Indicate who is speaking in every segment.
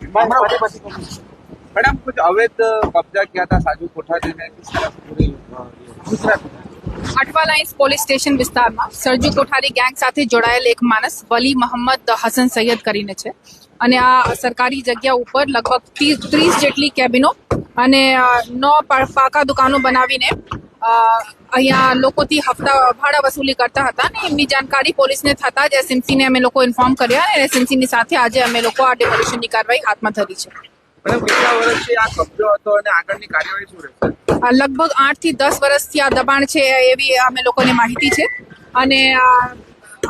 Speaker 1: Madam कुछ अवैध कब्जा किया था साजू कोठारी ने, किस तरह से पूरी Gujarat
Speaker 2: Athwa lines police station વિસ્તારમાં સરજુ કોઠારી ગેંગ સાથે જોડાયેલ એક માણસ વલી મોહમ્મદ હસન સૈયદ કરીને છે અને આ સરકારી જગ્યા ઉપર લગભગ 30 જેટલી કેબિનો અને 9 પાકા દુકાનો બનાવીને અહીંયા લોકોથી હપ્તા ભાડા વસૂલી કરતા હતા અને એમની જાણકારી પોલીસને થતા જ એસએમસીને અમે લોકો ઇન્ફોર્મ કર્યા અને એસએમસીની સાથે આજે અમે લોકો આ ડિમોલિશનની કાર્યવાહી હાથમાં ધરી છે.
Speaker 1: मैडम કેટલા વર્ષથી આ કબજો હતો અને આગળની કાર્યવાહી શું રહેશે?
Speaker 2: લગભગ 8 થી 10 વર્ષથી આ દબાણ છે એવી અમે લોકોને માહિતી છે અને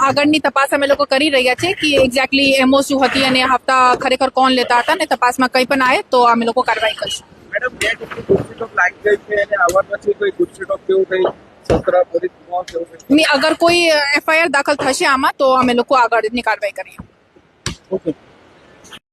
Speaker 2: આગળની તપાસ અમે લોકો કરી રહ્યા છે કે એક્ઝેક્ટલી એમઓ શું હતી અને હપ્તા ખરેખર કોણ લેતા હતા અને તપાસમાં કંઈ પણ આવે તો અમે લોકો કાર્યવાહી કરીશું.
Speaker 1: મેડમ બે ગુસ્સીટોક લાગી ગઈ છે અને આવા પછી કોઈ ગુસ્સીટોક કેવું કંઈ સત્ર પોલીસ કેવું કંઈ
Speaker 2: અગર કોઈ એફઆઈઆર દાખલ થશે આમાં તો અમે લોકો આગળની કાર્યવાહી કરીએ.
Speaker 1: ઓકે.